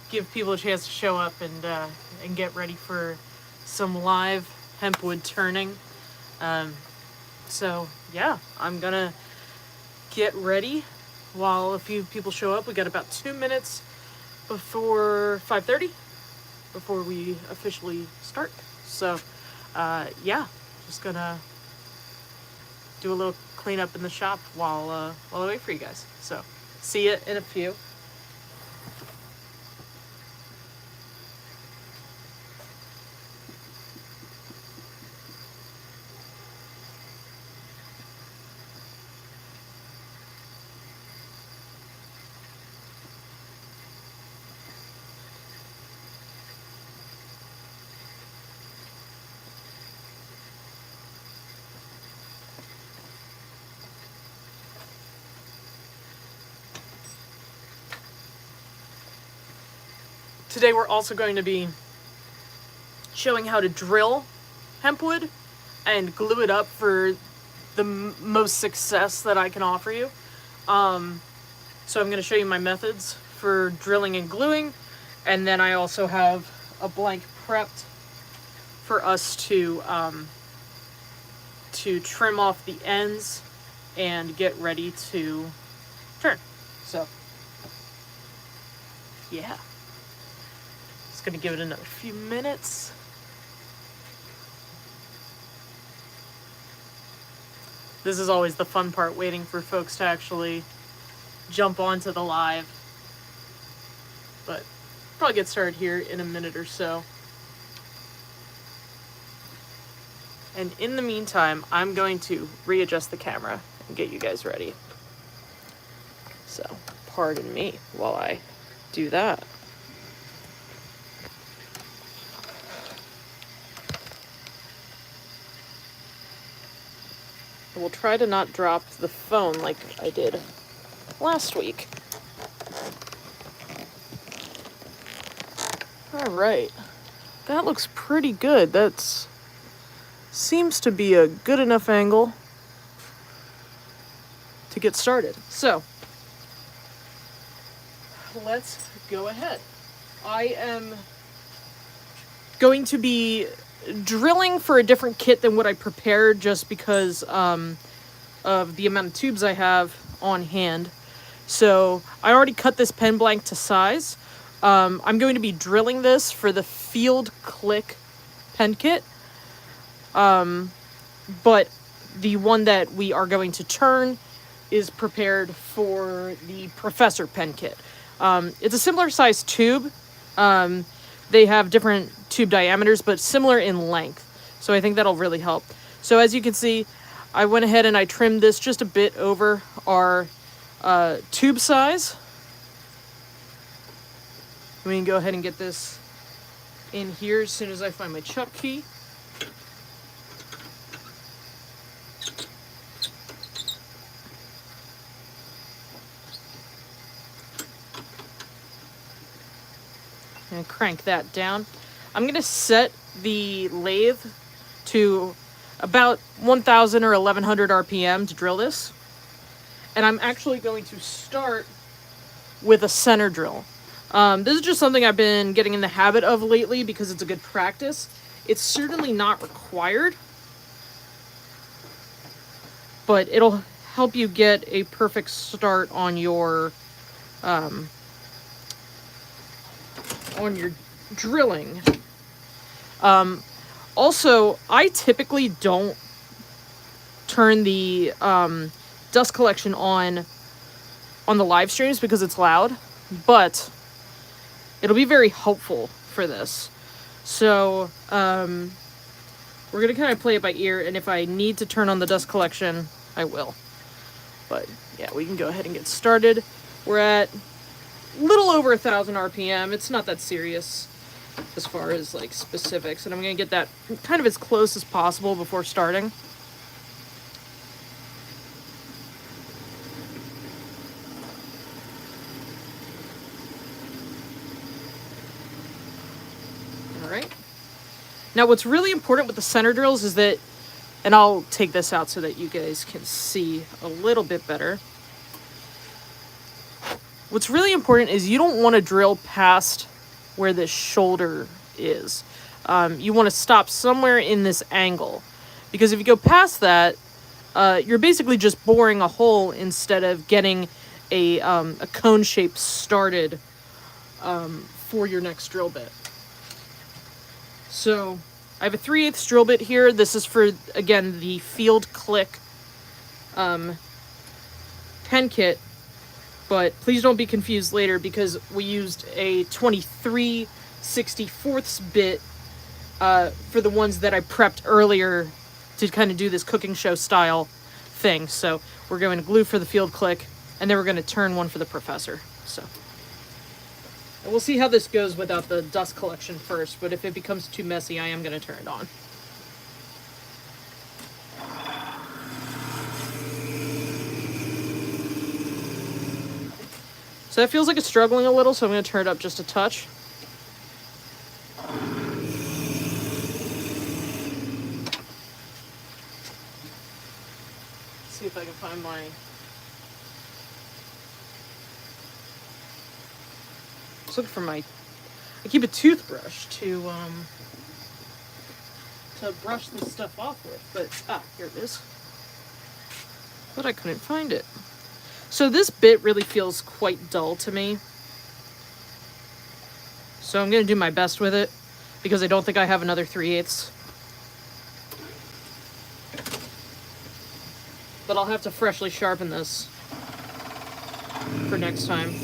give people a chance to show up and get ready for some live hempwood turning. So yeah, I'm gonna get ready while a few people show up. We got about 2 minutes before 5:30 before we officially start. So yeah, just gonna do a little cleanup in the shop while I wait for you guys. So see you in a few. Today we're also going to be showing how to drill hempwood and glue it up for the most success that I can offer you. So I'm going to show you my methods for drilling and gluing, and then I also have a blank prepped for us to trim off the ends and get ready to turn. So yeah. Gonna give it another few minutes. This is always the fun part, waiting for folks to actually jump onto the live. But probably get started here in a minute or so. And in the meantime, I'm going to readjust the camera and get you guys ready. So pardon me while I do that. We'll try to not drop the phone like I did last week. All right, that looks pretty good. That's seems to be a good enough angle to get started. So let's go ahead. I am going to be drilling for a different kit than what I prepared, just because of the amount of tubes I have on hand. So I already cut this pen blank to size. I'm going to be drilling this for the Field Click pen kit. But the one that we are going to turn is prepared for the Professor pen kit. It's a similar size tube. They have different tube diameters, but similar in length. So I think that'll really help. So as you can see, I went ahead and I trimmed this just a bit over our tube size. We can go ahead and get this in here as soon as I find my chuck key. And crank that down. I'm going to set the lathe to about 1,000 or 1,100 RPM to drill this. And I'm actually going to start with a center drill. This is just something I've been getting in the habit of lately because it's a good practice. It's certainly not required, but it'll help you get a perfect start on your drilling. Also, I typically don't turn the dust collection on the live streams because it's loud, but it'll be very helpful for this. So we're gonna kind of play it by ear, and if I need to turn on the dust collection, I will. But yeah, we can go ahead and get started. We're at little over 1,000 RPM. It's not that serious as far as like specifics, and I'm gonna get that kind of as close as possible before starting. All right. Now what's really important with the center drills is that, and I'll take this out so that you guys can see a little bit better. What's really important is you don't want to drill past where this shoulder is. You want to stop somewhere in this angle, because if you go past that, you're basically just boring a hole instead of getting a cone shape started for your next drill bit. So I have a 3/8 drill bit here. This is for, again, the Field Click pen kit, but please don't be confused later, because we used a 23/64 bit for the ones that I prepped earlier to kind of do this cooking show style thing. So we're going to glue for the Field Click, and then we're going to turn one for the Professor. So, and we'll see how this goes without the dust collection first, but if it becomes too messy, I am going to turn it on. So that feels like it's struggling a little, so I'm going to turn it up just a touch. See if I can find my... Just looking for my... I keep a toothbrush to brush this stuff off with, but... here it is. But I couldn't find it. So this bit really feels quite dull to me. So I'm going to do my best with it, because I don't think I have another 3/8. But I'll have to freshly sharpen this for next time.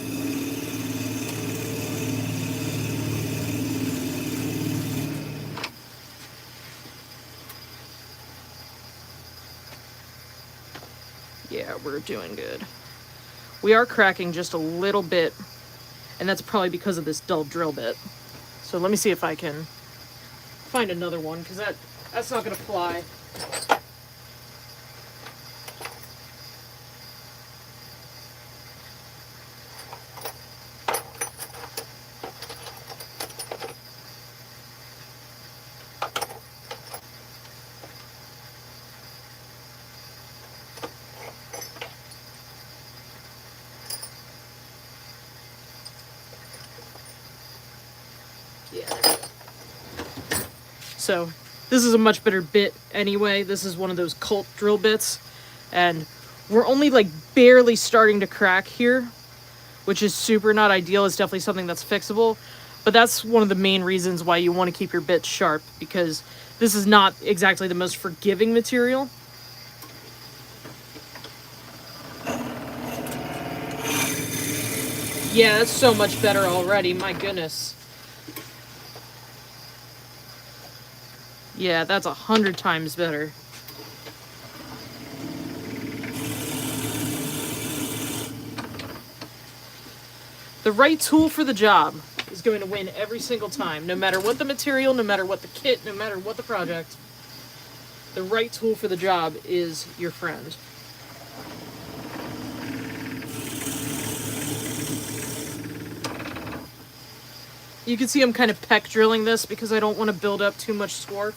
Yeah, we're doing good. We are cracking just a little bit, and that's probably because of this dull drill bit. So let me see if I can find another one, because that's not going to fly. So this is a much better bit anyway. This is one of those cult drill bits, and we're only like barely starting to crack here, which is super not ideal. It's definitely something that's fixable, but that's one of the main reasons why you want to keep your bits sharp, because this is not exactly the most forgiving material. Yeah, that's so much better already, my goodness. Yeah, that's 100 times better. The right tool for the job is going to win every single time, no matter what the material, no matter what the kit, no matter what the project. The right tool for the job is your friend. You can see I'm kind of peck drilling this because I don't want to build up too much swarf.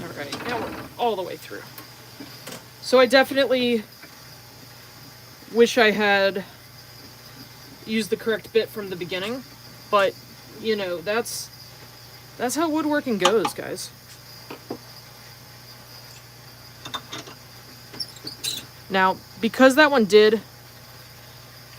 Alright, now we're all the way through. So I definitely wish I had used the correct bit from the beginning. But, you know, that's how woodworking goes, guys. Now, because that one did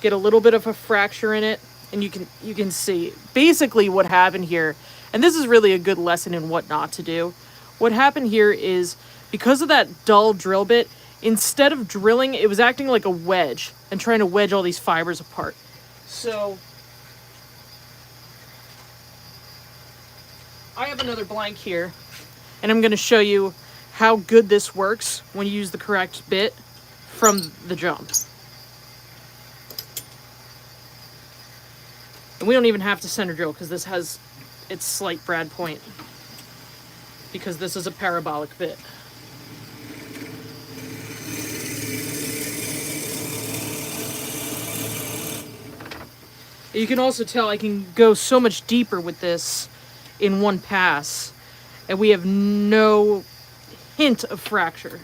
get a little bit of a fracture in it, and you can see basically what happened here, and this is really a good lesson in what not to do. What happened here is, because of that dull drill bit, instead of drilling, it was acting like a wedge and trying to wedge all these fibers apart. So I have another blank here, and I'm going to show you how good this works when you use the correct bit from the jump. And we don't even have to center drill because this has its slight brad point, because this is a parabolic bit. You can also tell I can go so much deeper with this in one pass, and we have no hint of fracture.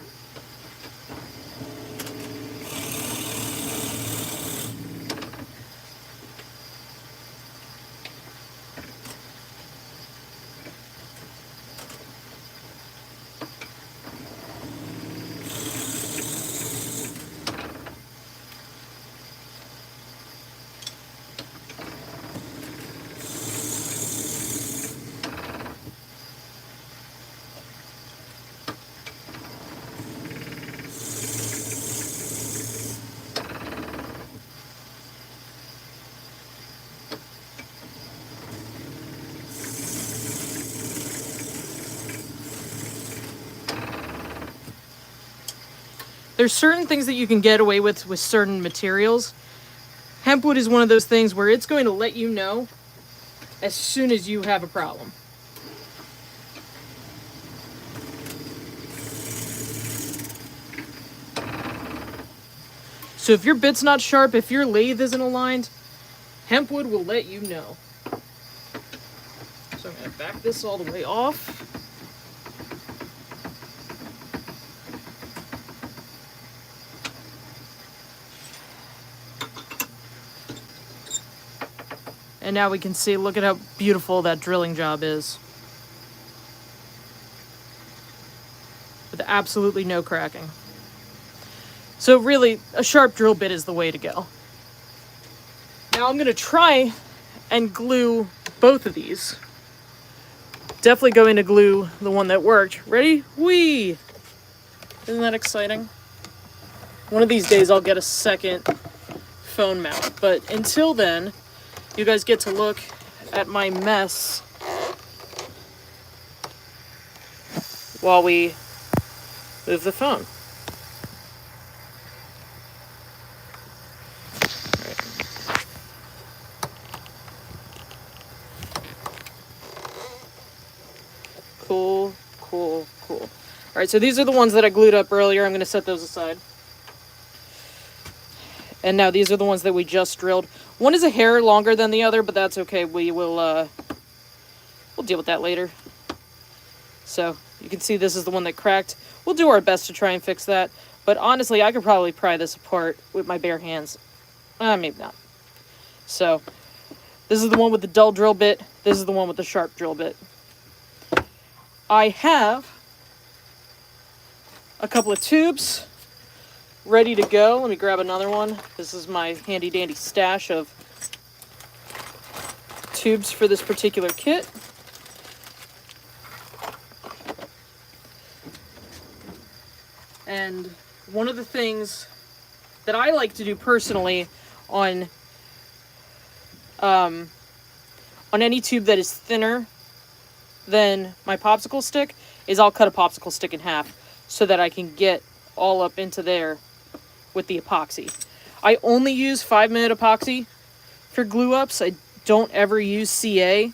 There's certain things that you can get away with certain materials. Hempwood is one of those things where it's going to let you know as soon as you have a problem. So if your bit's not sharp, if your lathe isn't aligned, Hempwood will let you know. So I'm going to back this all the way off. And now we can see, look at how beautiful that drilling job is. With absolutely no cracking. So really, a sharp drill bit is the way to go. Now I'm going to try and glue both of these. Definitely going to glue the one that worked. Ready? Whee! Isn't that exciting? One of these days I'll get a second phone mount. But until then, you guys get to look at my mess while we move the phone. Cool, cool, cool. All right, so these are the ones that I glued up earlier. I'm going to set those aside. And now these are the ones that we just drilled. One is a hair longer than the other, but that's okay. We will, we'll deal with that later. So you can see this is the one that cracked. We'll do our best to try and fix that. But honestly, I could probably pry this apart with my bare hands. Maybe not. So this is the one with the dull drill bit. This is the one with the sharp drill bit. I have a couple of tubes ready to go. Let me grab another one. This is my handy dandy stash of tubes for this particular kit. And one of the things that I like to do personally on any tube that is thinner than my popsicle stick is I'll cut a popsicle stick in half so that I can get all up into there with the epoxy. I only use 5-minute epoxy for glue ups. I don't ever use CA.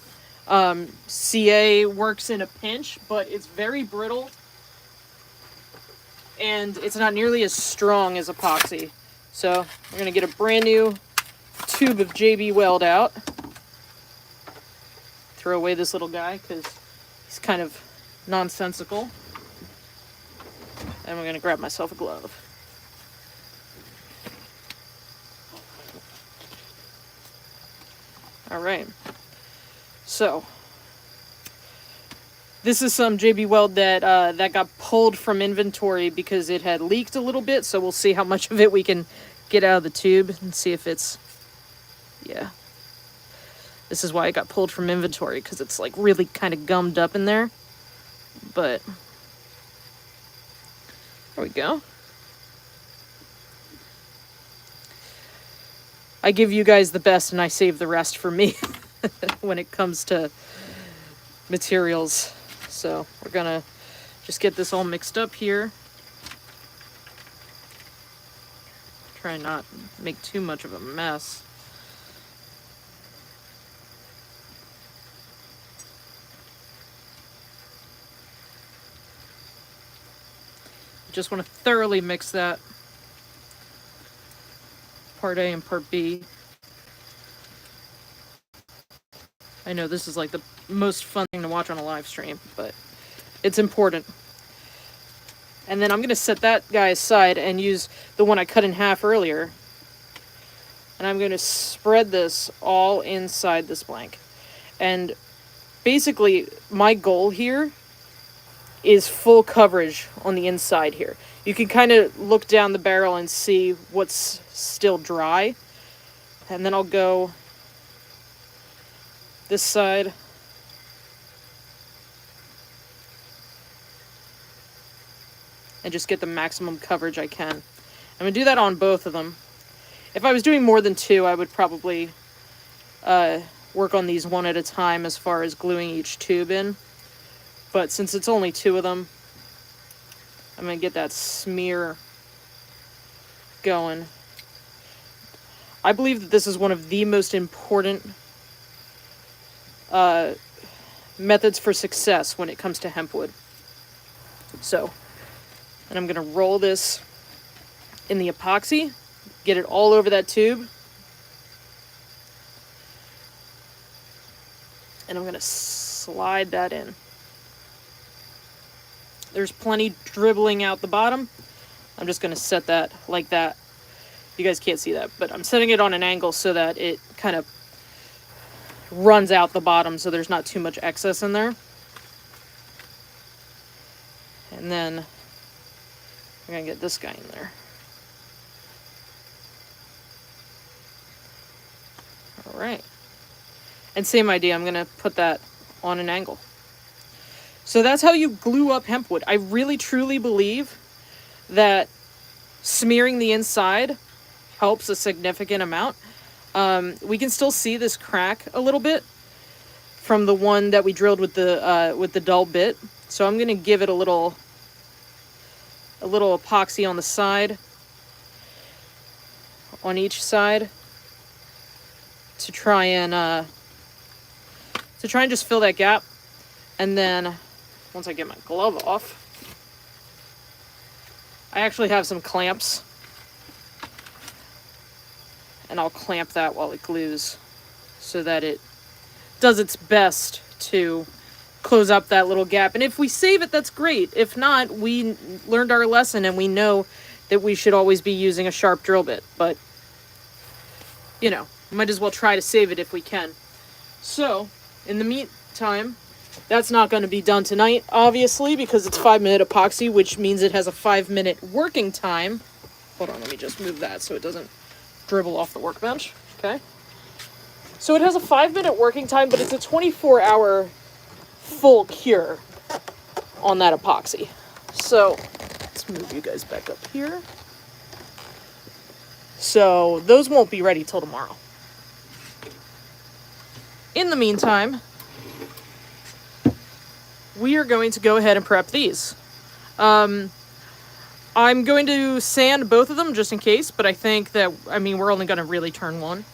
CA works in a pinch, but it's very brittle and it's not nearly as strong as epoxy. So we're gonna get a brand new tube of JB Weld out. Throw away this little guy because he's kind of nonsensical. And we're gonna grab myself a glove. All right. So this is some JB Weld that that got pulled from inventory because it had leaked a little bit. So we'll see how much of it we can get out of the tube and see if it's, yeah. This is why it got pulled from inventory, because it's like really kind of gummed up in there. But there we go. I give you guys the best and I save the rest for me when it comes to materials. So we're gonna just get this all mixed up here. Try and not make too much of a mess. Just want to thoroughly mix that. Part A and part B. I know this is like the most fun thing to watch on a live stream, but it's important. And then I'm going to set that guy aside and use the one I cut in half earlier. And I'm going to spread this all inside this blank. And basically, my goal here is full coverage on the inside here. You can kind of look down the barrel and see what's still dry. And then I'll go this side. And just get the maximum coverage I can. I'm going to do that on both of them. If I was doing more than two, I would probably work on these one at a time as far as gluing each tube in. But since it's only two of them, I'm going to get that smear going. I believe that this is one of the most important methods for success when it comes to hempwood. So, and I'm going to roll this in the epoxy, get it all over that tube. And I'm going to slide that in. There's plenty dribbling out the bottom. I'm just going to set that like that. You guys can't see that, but I'm setting it on an angle so that it kind of runs out the bottom so there's not too much excess in there. And then I'm going to get this guy in there. All right. And same idea, I'm going to put that on an angle. So that's how you glue up hempwood. I really truly believe that smearing the inside helps a significant amount. We can still see this crack a little bit from the one that we drilled with the dull bit. So I'm going to give it a little epoxy on the side, on each side, to try and just fill that gap. And then once I get my glove off, I actually have some clamps, and I'll clamp that while it glues so that it does its best to close up that little gap. And if we save it, that's great. If not, we learned our lesson and we know that we should always be using a sharp drill bit. But, you know, might as well try to save it if we can. So, in the meantime, that's not going to be done tonight, obviously, because it's 5-minute epoxy, which means it has a 5-minute working time. Hold on, let me just move that so it doesn't dribble off the workbench. Okay. So it has a 5-minute working time, but it's a 24-hour full cure on that epoxy. So let's move you guys back up here. So those won't be ready till tomorrow. In the meantime, we are going to go ahead and prep these. I'm going to sand both of them just in case, but I think that, I mean, we're only going to really turn one.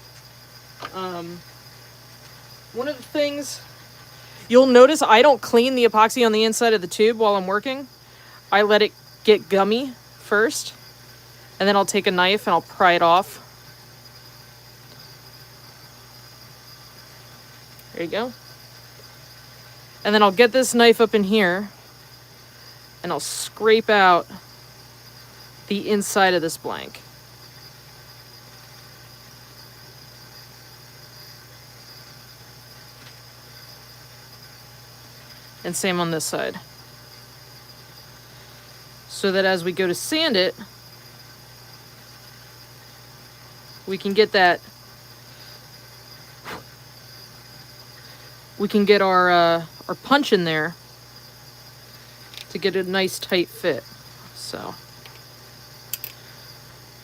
One of the things you'll notice, I don't clean the epoxy on the inside of the tube while I'm working. I let it get gummy first, and then I'll take a knife and I'll pry it off. There you go. And then I'll get this knife up in here, and I'll scrape out the inside of this blank. And same on this side. So that as we go to sand it, we can get that, we can get our punch in there to get a nice tight fit. So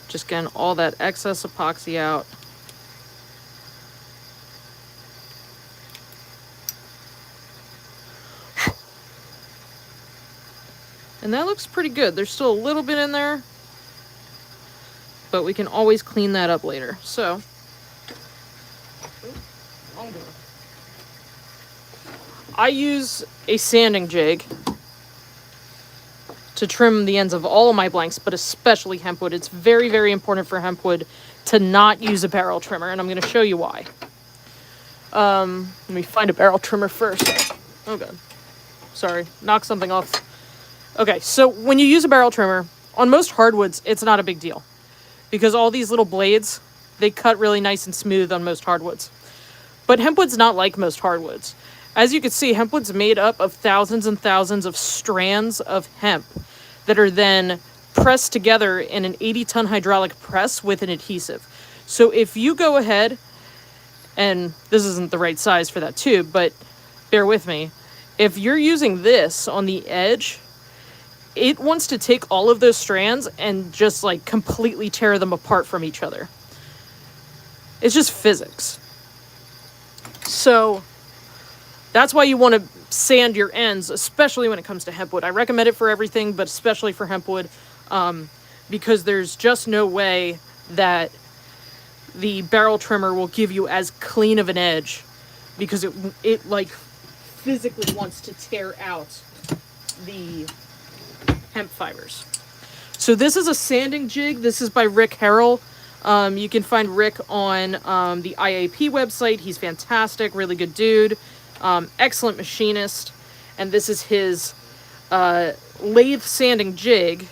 just getting all that excess epoxy out. And that looks pretty good. There's still a little bit in there, but we can always clean that up later. So I use a sanding jig to trim the ends of all of my blanks, but especially hempwood. It's very, very important for hempwood to not use a barrel trimmer, and I'm going to show you why. Let me find a barrel trimmer first. Oh god. Sorry, knock something off. Okay, so when you use a barrel trimmer, on most hardwoods, it's not a big deal. Because all these little blades, they cut really nice and smooth on most hardwoods. But hempwood's not like most hardwoods. As you can see, hempwood's made up of thousands and thousands of strands of hemp that are then pressed together in an 80-ton hydraulic press with an adhesive. So if you go ahead, and this isn't the right size for that tube, but bear with me. If you're using this on the edge, it wants to take all of those strands and just like completely tear them apart from each other. It's just physics. So that's why you want to sand your ends, especially when it comes to hempwood. I recommend it for everything, but especially for hempwood, because there's just no way that the barrel trimmer will give you as clean of an edge, because it like physically wants to tear out the hemp fibers. So this is a sanding jig. This is by Rick Harrell. You can find Rick on the IAP website. He's fantastic, really good dude, excellent machinist. And this is his lathe sanding jig.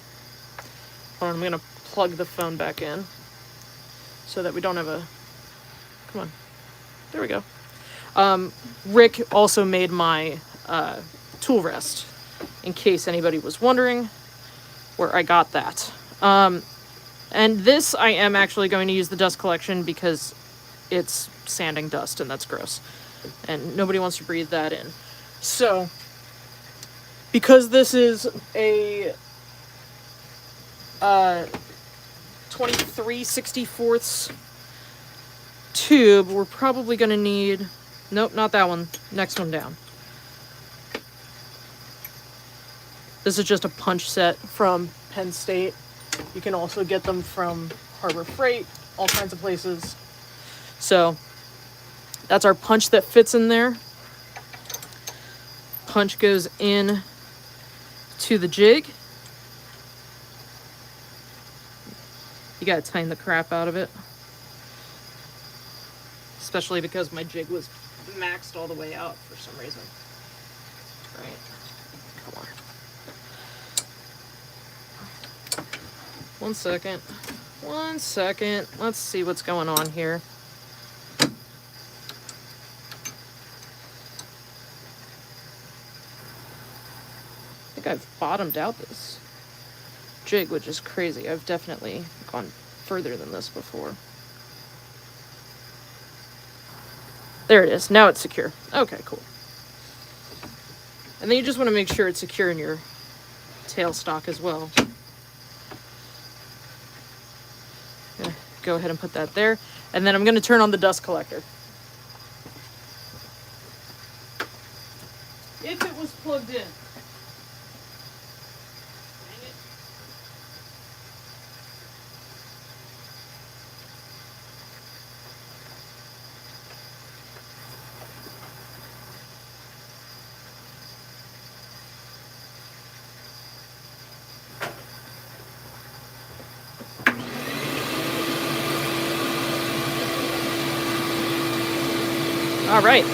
Hold on, I'm gonna plug the phone back in so that we don't have a, come on, there we go. Rick also made my tool rest, in case anybody was wondering where I got that. And this, I am actually going to use the dust collection because it's sanding dust and that's gross. And nobody wants to breathe that in. So, because this is a 23/64 tube, we're probably going to need, nope, not that one, next one down. This is just a punch set from Penn State. You can also get them from Harbor Freight, all kinds of places. So that's our punch that fits in there. Punch goes in to the jig. You gotta tighten the crap out of it. Especially because my jig was maxed all the way out for some reason. Right. Come on. 1 second. 1 second. Let's see what's going on here. I think I've bottomed out this jig, which is crazy. I've definitely gone further than this before. There it is. Now it's secure. Okay, cool. And then you just want to make sure it's secure in your tailstock as well. Go ahead and put that there. And then I'm going to turn on the dust collector. If it was plugged in. Dang it. All right.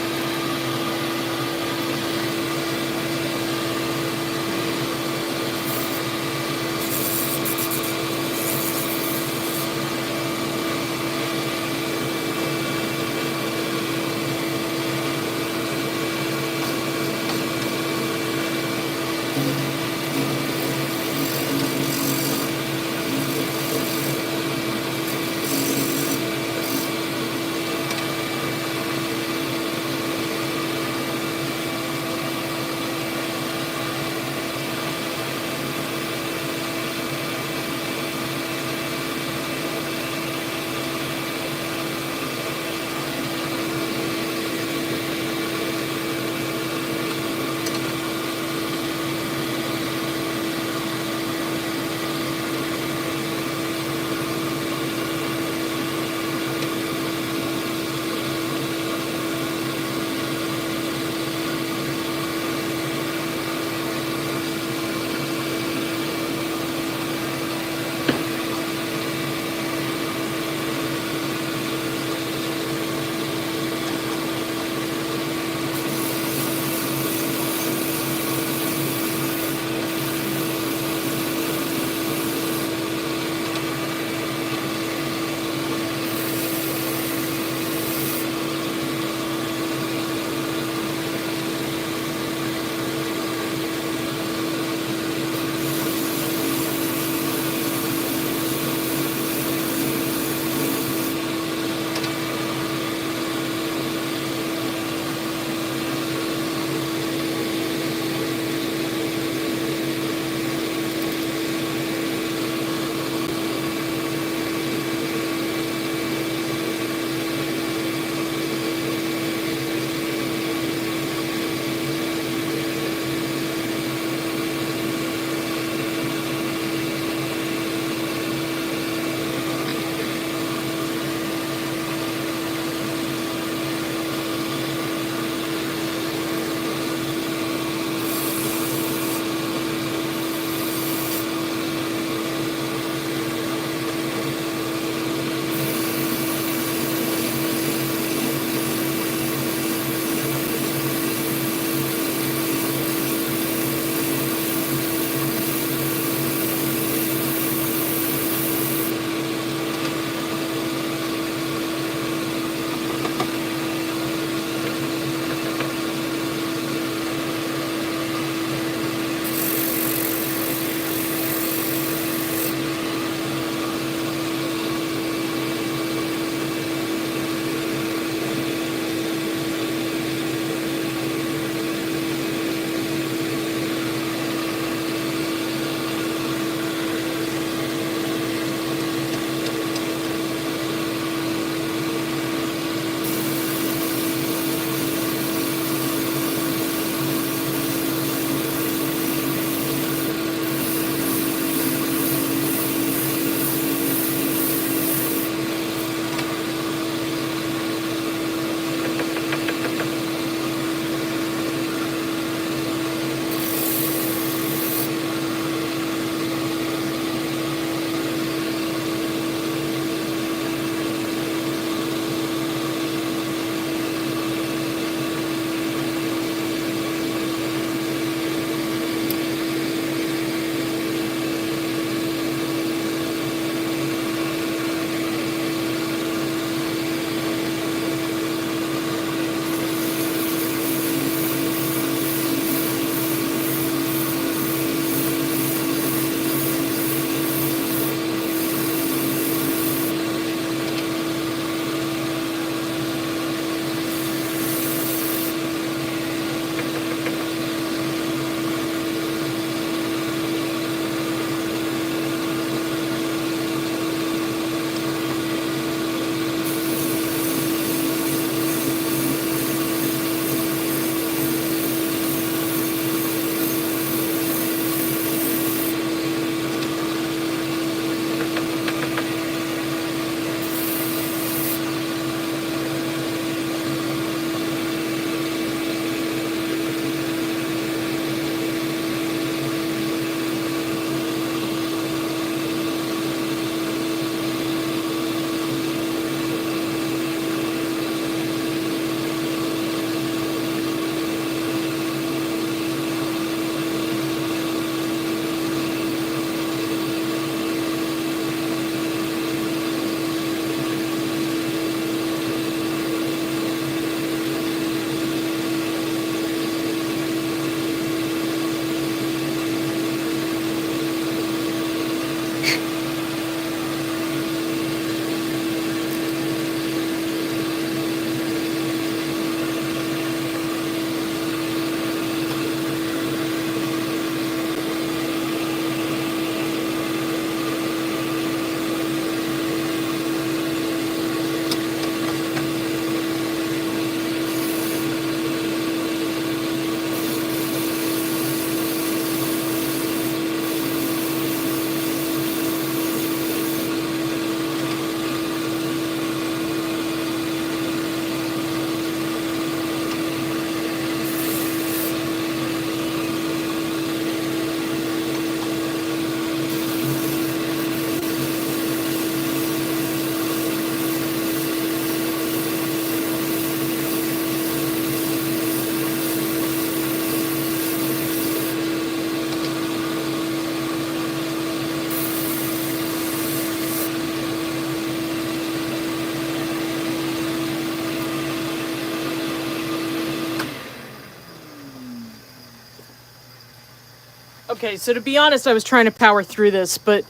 Okay, so to be honest, I was trying to power through this, but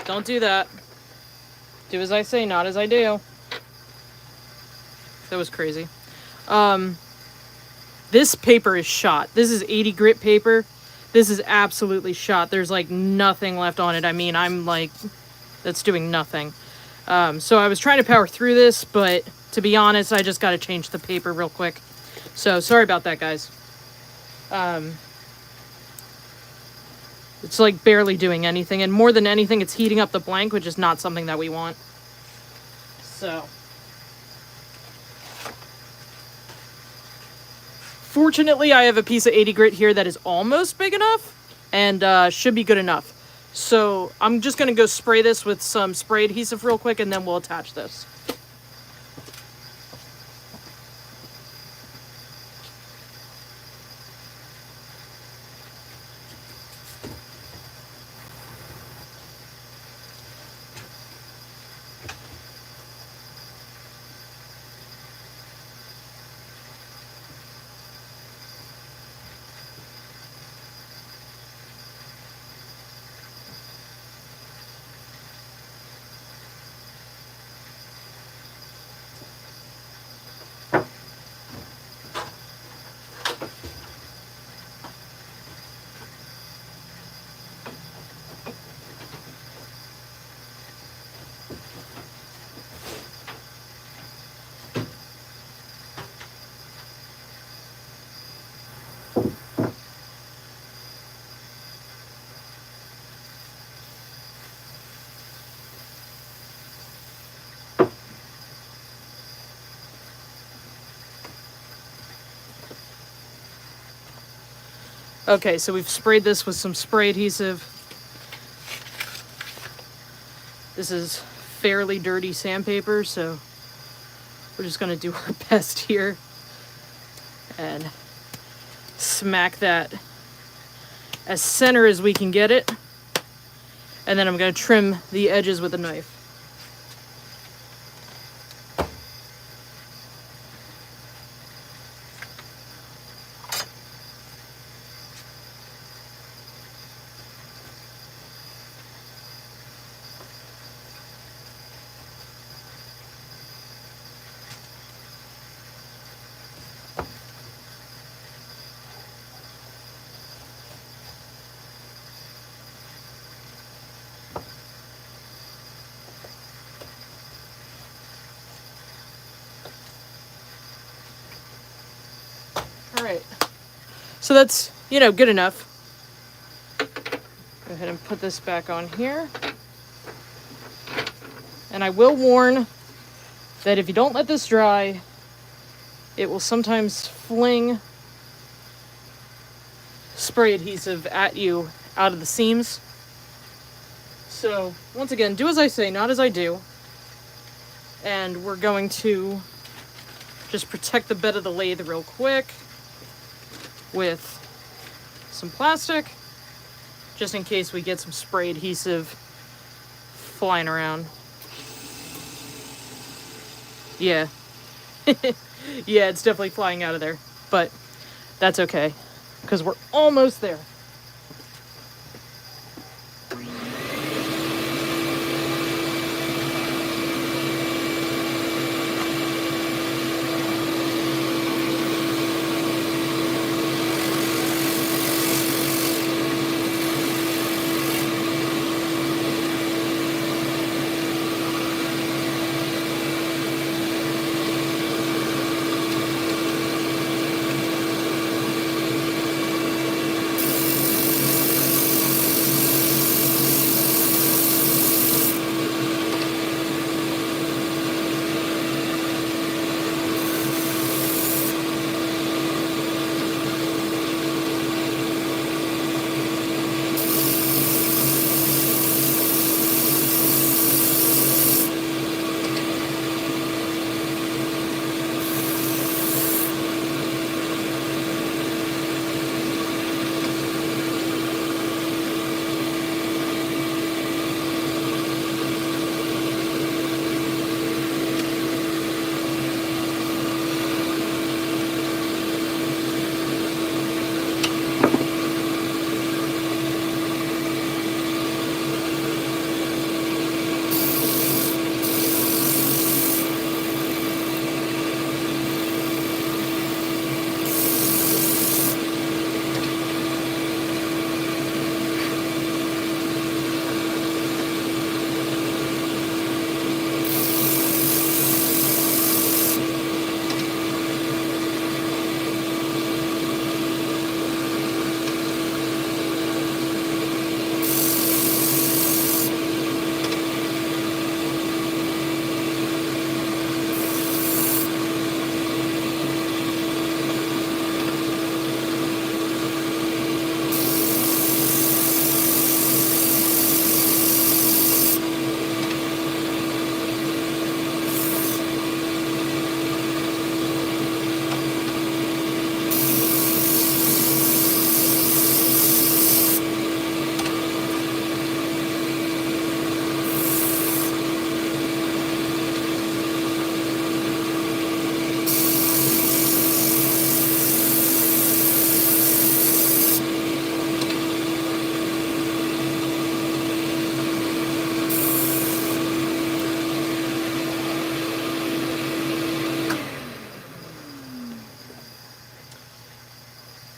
don't do that. Do as I say, not as I do. That was crazy. This paper is shot. This is 80 grit paper. This is absolutely shot. There's like nothing left on it. I mean, I'm like, that's doing nothing. So I was trying to power through this, but to be honest, I just got to change the paper real quick. So sorry about that, guys. It's like barely doing anything, and more than anything, it's heating up the blank, which is not something that we want. So, fortunately, I have a piece of 80 grit here that is almost big enough, and should be good enough. So, I'm just going to go spray this with some spray adhesive real quick, and then we'll attach this. Okay, so we've sprayed this with some spray adhesive. This is fairly dirty sandpaper, so we're just gonna do our best here and smack that as center as we can get it. And then I'm gonna trim the edges with a knife. Alright, so that's, good enough. Go ahead and put this back on here. And I will warn that if you don't let this dry, it will sometimes fling spray adhesive at you out of the seams. So, once again, do as I say, not as I do. And we're going to just protect the bed of the lathe real quick with some plastic, just in case we get some spray adhesive flying around. Yeah. Yeah, it's definitely flying out of there, but that's okay, because we're almost there.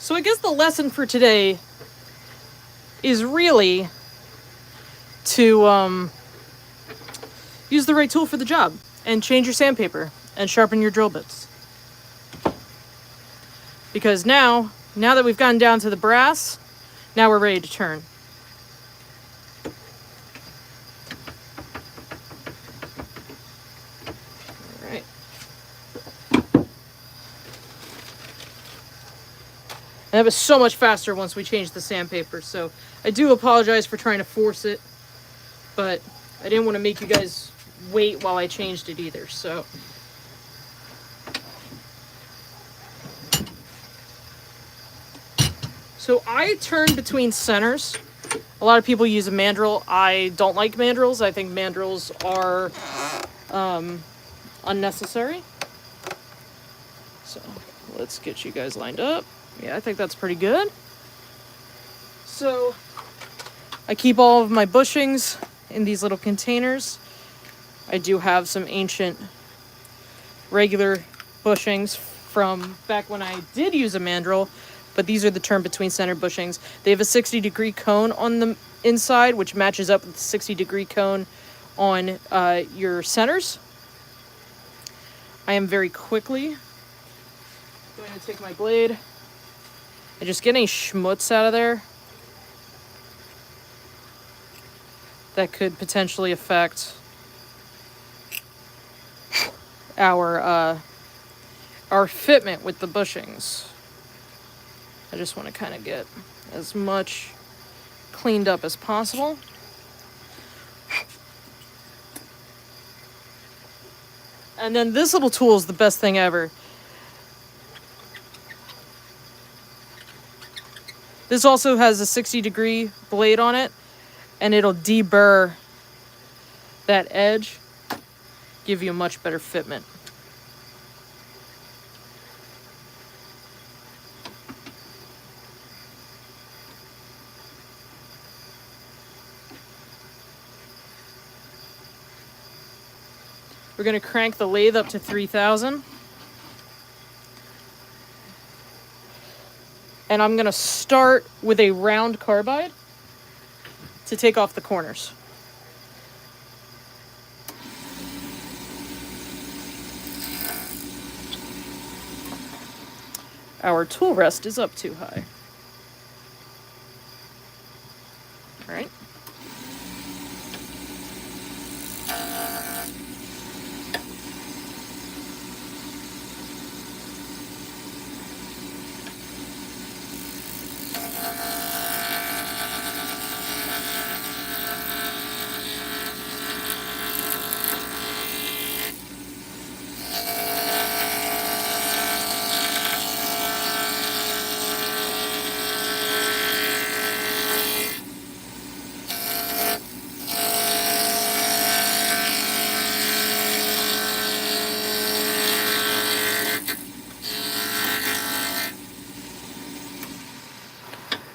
So I guess the lesson for today is really to use the right tool for the job and change your sandpaper and sharpen your drill bits. Because now that we've gotten down to the brass, now we're ready to turn. All right. And it was so much faster once we changed the sandpaper, so I do apologize for trying to force it, but I didn't want to make you guys wait while I changed it either, so. So I turn between centers. A lot of people use a mandrel. I don't like mandrels. I think mandrels are unnecessary. So let's get you guys lined up. Yeah, I think that's pretty good. So I keep all of my bushings in these little containers. I do have some ancient regular bushings from back when I did use a mandrel, but these are the turn between center bushings. They have a 60-degree cone on the inside, which matches up with the 60-degree cone on your centers. I am very quickly going to take my blade and just get any schmutz out of there that could potentially affect our fitment with the bushings. I just want to kind of get as much cleaned up as possible. And then this little tool is the best thing ever. This also has a 60-degree blade on it, and it'll deburr that edge, give you a much better fitment. We're going to crank the lathe up to 3,000. And I'm going to start with a round carbide to take off the corners. Our tool rest is up too high. All right.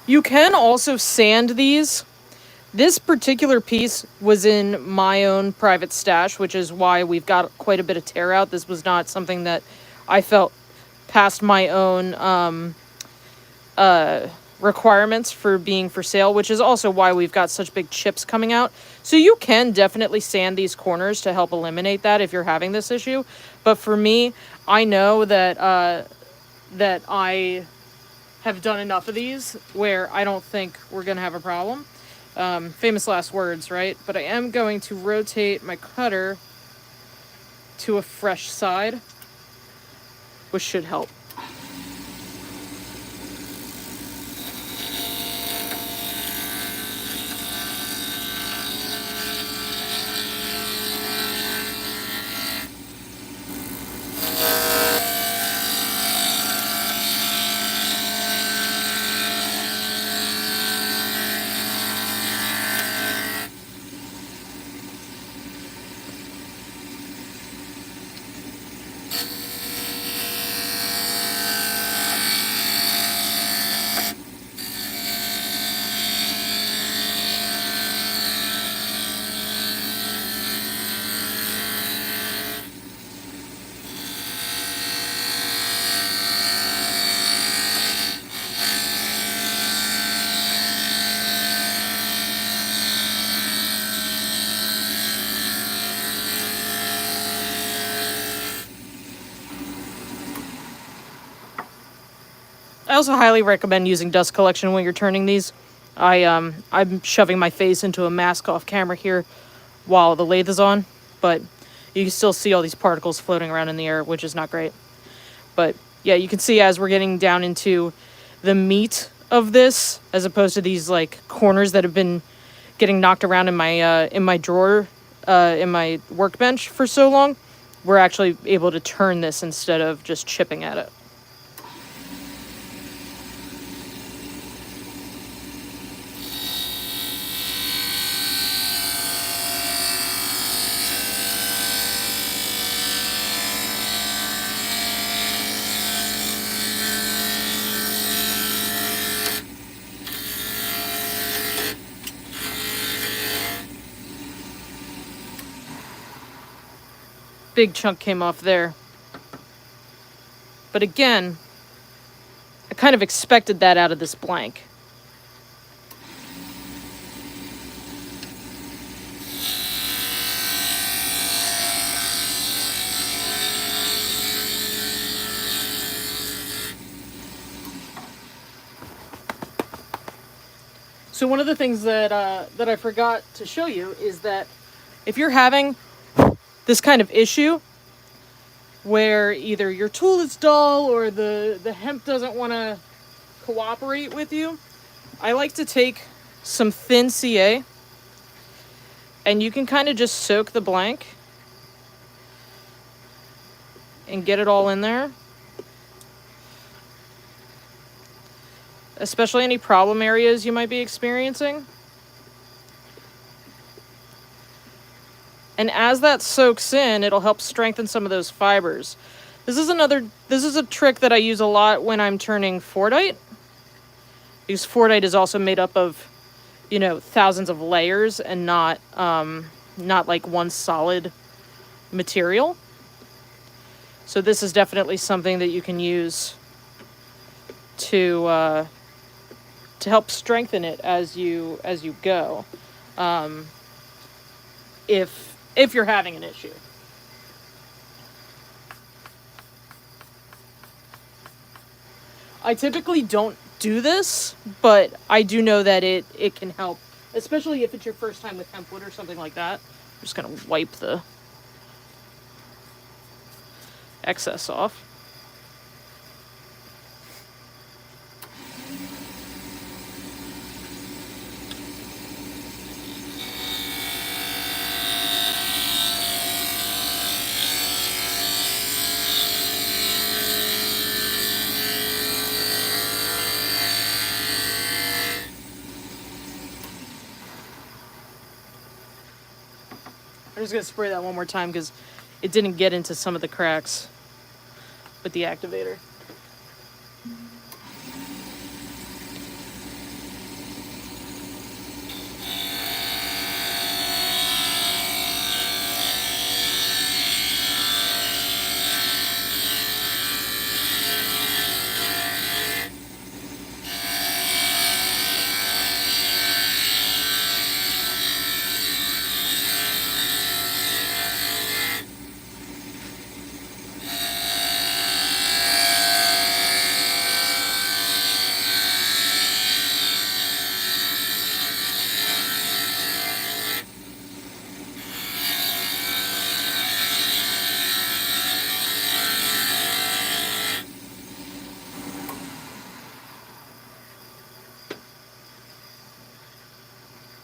You can also sand these. This particular piece was in my own private stash, which is why we've got quite a bit of tear out. This was not something that I felt passed my own requirements for being for sale, which is also why we've got such big chips coming out. So you can definitely sand these corners to help eliminate that if you're having this issue. But for me, I know that that I have done enough of these where I don't think we're going to have a problem. Famous last words, right? But I am going to rotate my cutter to a fresh side, which should help. I also highly recommend using dust collection when you're turning these. I'm shoving my face into a mask off camera here while the lathe is on, but you can still see all these particles floating around in the air, which is not great. But yeah, you can see as we're getting down into the meat of this, as opposed to these like corners that have been getting knocked around in my drawer, in my workbench for so long, we're actually able to turn this instead of just chipping at it. Big chunk came off there. But again, I kind of expected that out of this blank. So one of the things that I forgot to show you is that if you're having this kind of issue where either your tool is dull or the hemp doesn't want to cooperate with you, I like to take some thin CA and you can kind of just soak the blank and get it all in there. Especially any problem areas you might be experiencing. And as that soaks in, it'll help strengthen some of those fibers. This is a trick that I use a lot when I'm turning Fordite. Because Fordite is also made up of, thousands of layers and not like one solid material. So this is definitely something that you can use to help strengthen it as you go, if you're having an issue. I typically don't do this, but I do know that it can help, especially if it's your first time with HempWood or something like that. I'm just gonna wipe the excess off. I'm just going to spray that one more time because it didn't get into some of the cracks with the activator.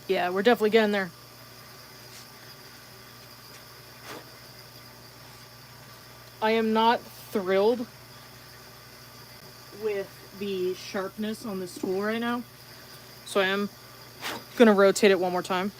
Yeah, we're definitely getting there. I am not thrilled with the sharpness on this tool right now, so I am going to rotate it one more time.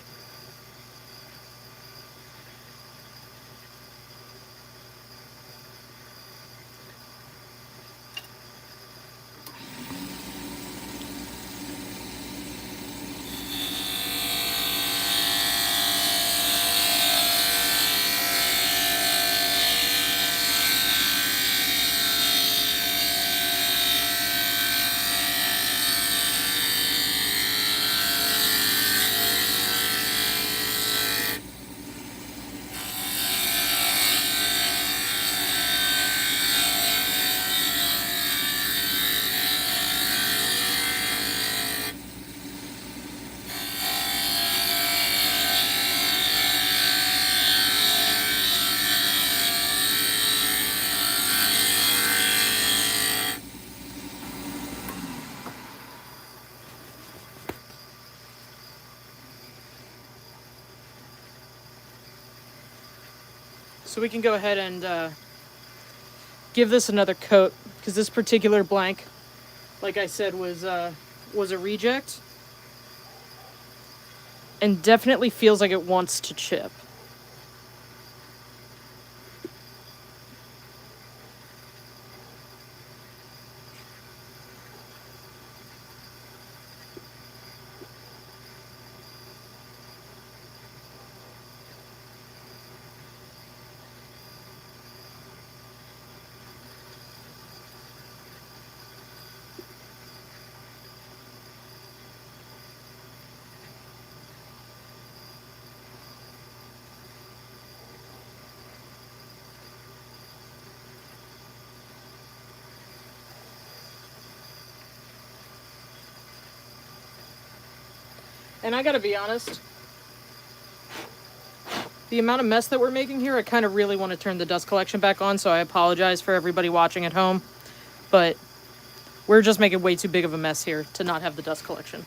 So we can go ahead and give this another coat, because this particular blank, like I said, was a reject. And definitely feels like it wants to chip. And I gotta be honest, the amount of mess that we're making here, I kind of really want to turn the dust collection back on, so I apologize for everybody watching at home. But we're just making way too big of a mess here to not have the dust collection.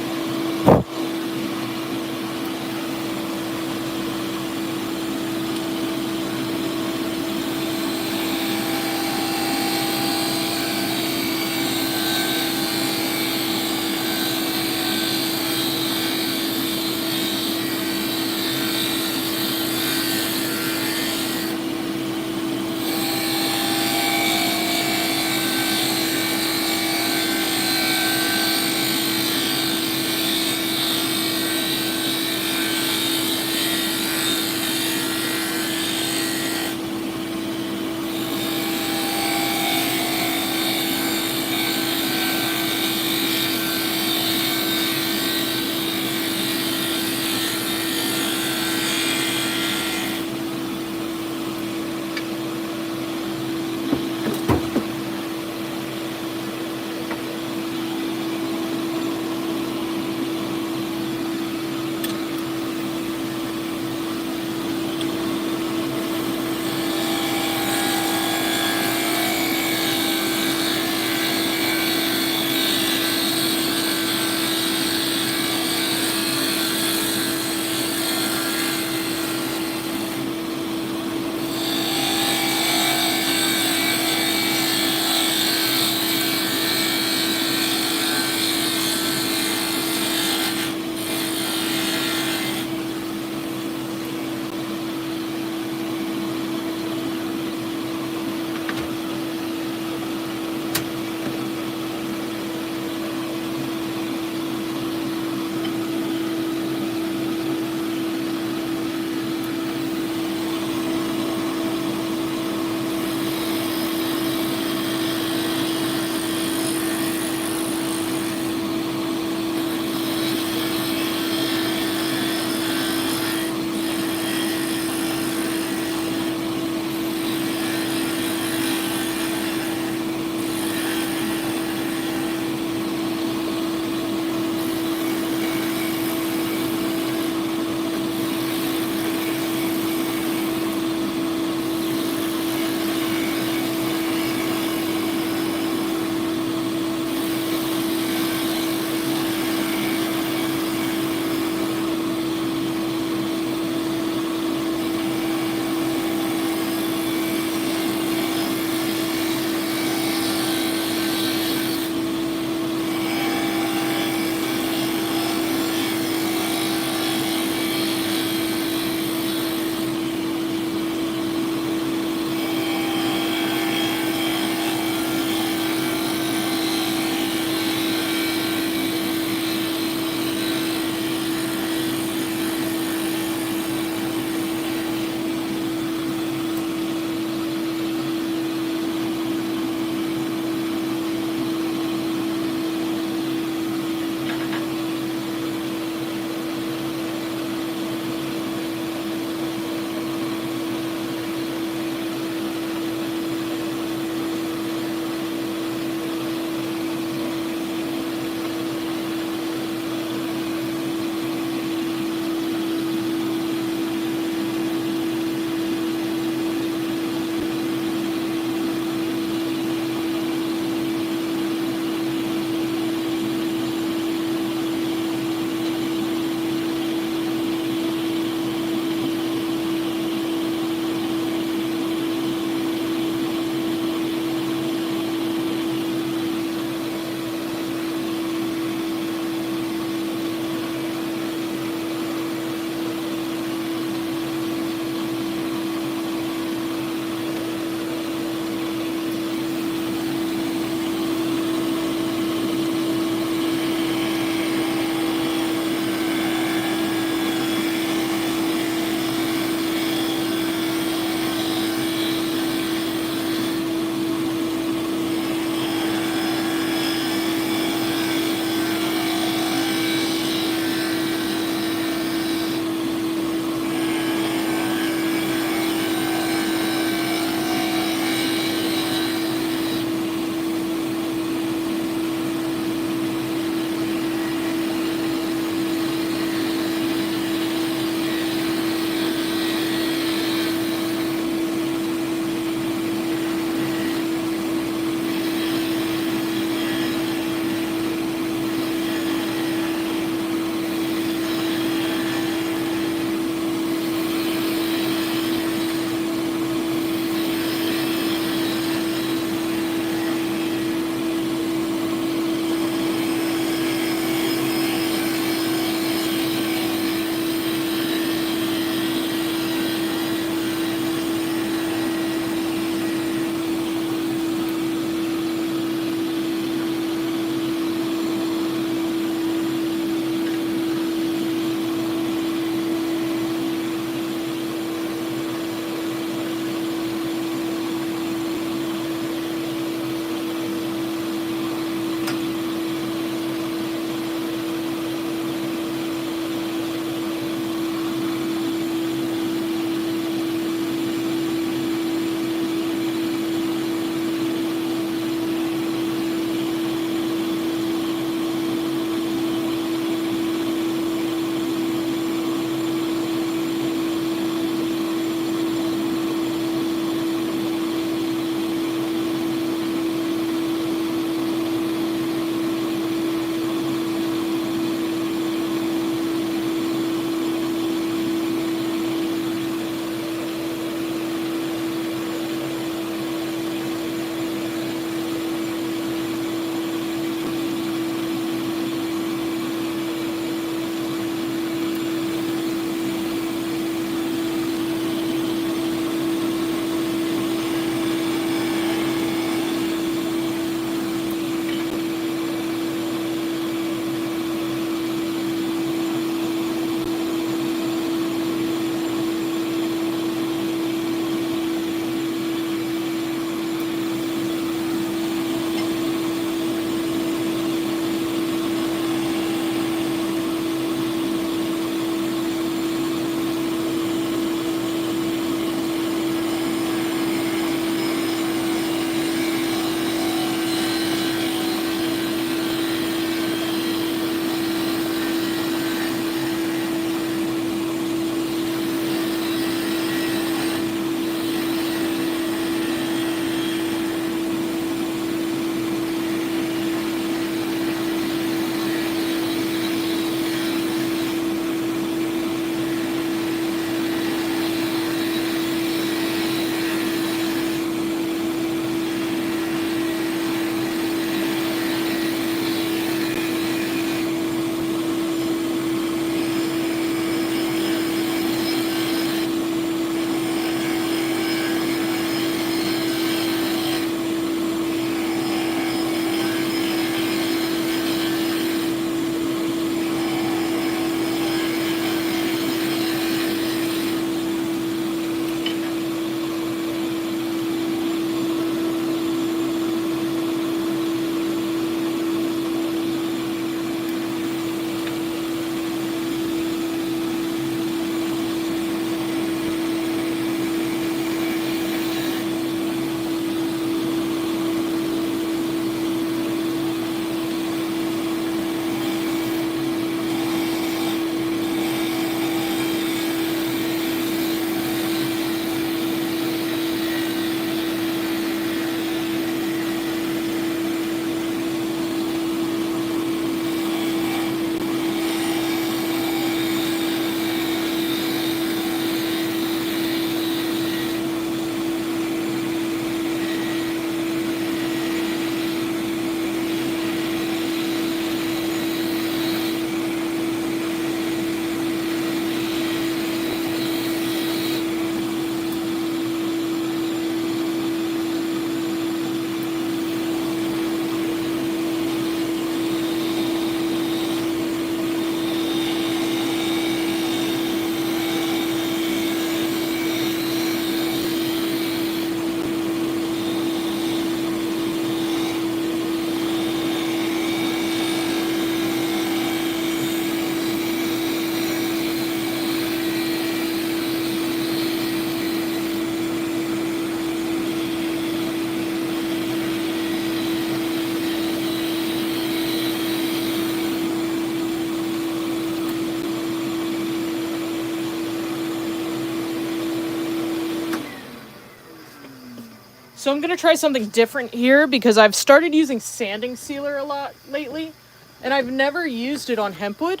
So I'm going to try something different here because I've started using sanding sealer a lot lately, and I've never used it on HempWood.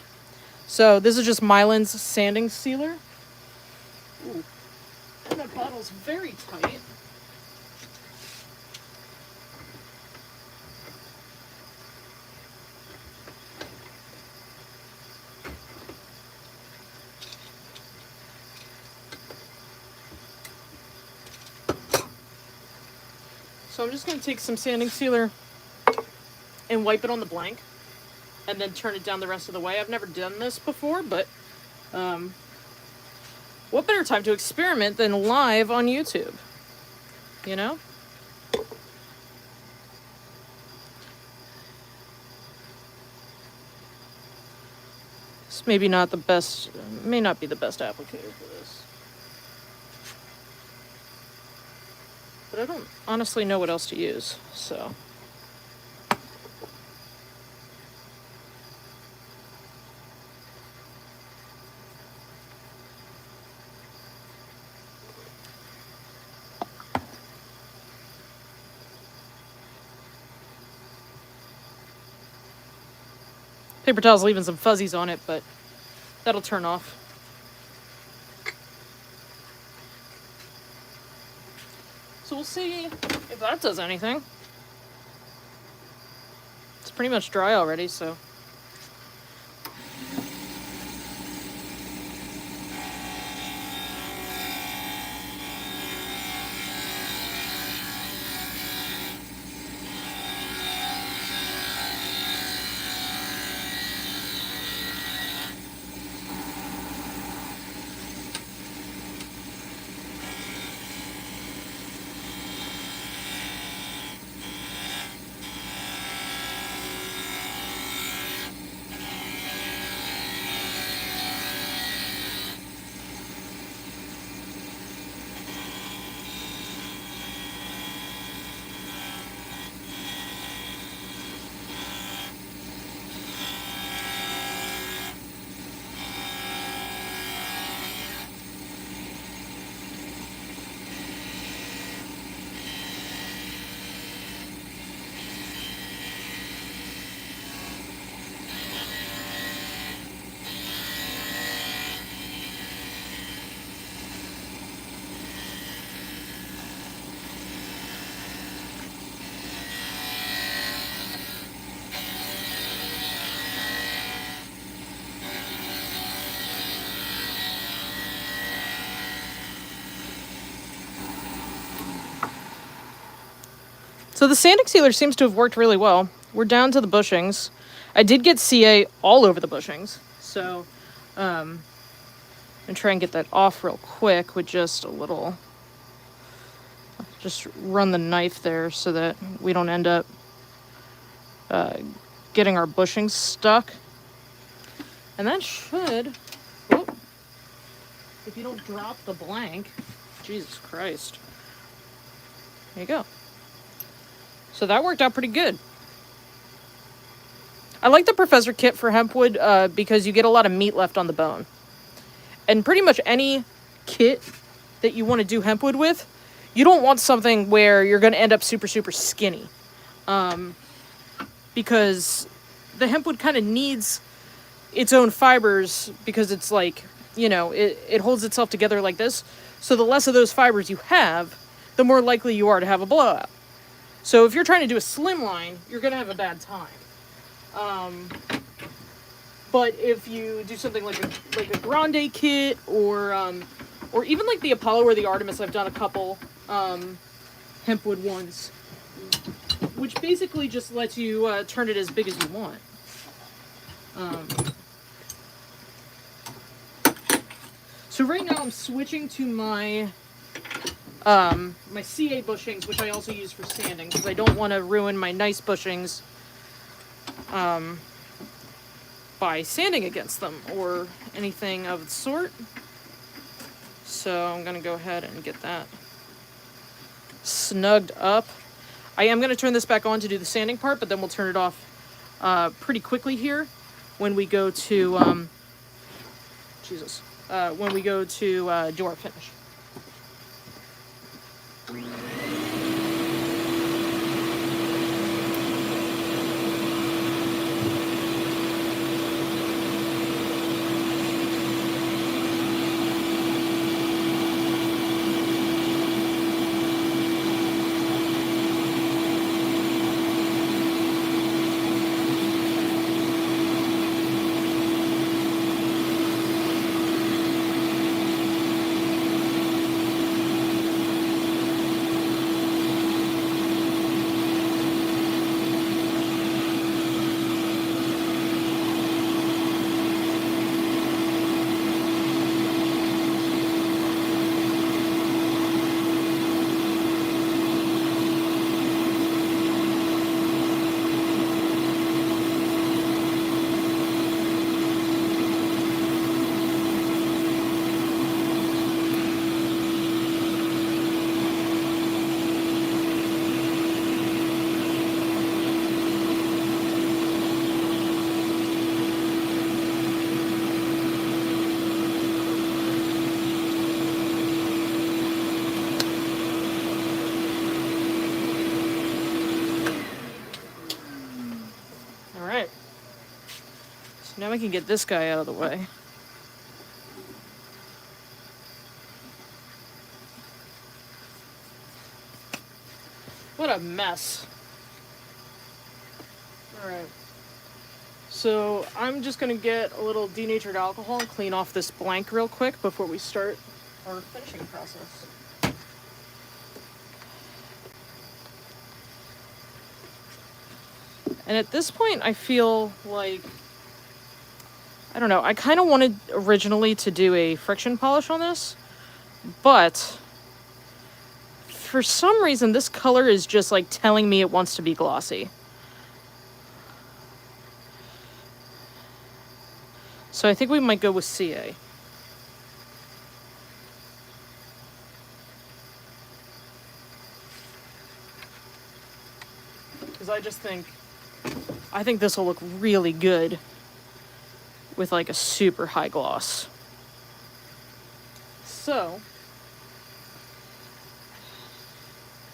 So this is just Mylan's sanding sealer. Ooh. And that bottle's very tight. So I'm just going to take some sanding sealer and wipe it on the blank and then turn it down the rest of the way. I've never done this before, but what better time to experiment than live on YouTube? You know? This may not be the best applicator for this. But I don't honestly know what else to use, so. Paper towel's leaving some fuzzies on it, but that'll turn off. So we'll see if that does anything. It's pretty much dry already, so. So the sanding sealer seems to have worked really well. We're down to the bushings. I did get CA all over the bushings, so I'm gonna try and get that off real quick with just a little, just run the knife there so that we don't end up getting our bushings stuck. And that should, oh, if you don't drop the blank, Jesus Christ. There you go. So that worked out pretty good. I like the Professor kit for HempWood because you get a lot of meat left on the bone. And pretty much any kit that you want to do HempWood with, you don't want something where you're going to end up super, super skinny. Because the HempWood kind of needs its own fibers because it's like, you know, it holds itself together like this. So the less of those fibers you have, the more likely you are to have a blowout. So if you're trying to do a slim line, you're going to have a bad time. But if you do something like a Grande kit or even like the Apollo or the Artemis, I've done a couple HempWood ones, which basically just lets you turn it as big as you want. So right now I'm switching to my my CA bushings, which I also use for sanding because I don't want to ruin my nice bushings by sanding against them or anything of the sort. So I'm going to go ahead and get that snugged up. I am going to turn this back on to do the sanding part, but then we'll turn it off pretty quickly here when we go to when we go to do our finish. I can get this guy out of the way. What a mess. Alright. So I'm just going to get a little denatured alcohol and clean off this blank real quick before we start our finishing process. And at this point, I feel like, I don't know, I kind of wanted originally to do a friction polish on this, but for some reason, this color is just like telling me it wants to be glossy. So I think we might go with CA. Because I think this will look really good with like a super high gloss. So,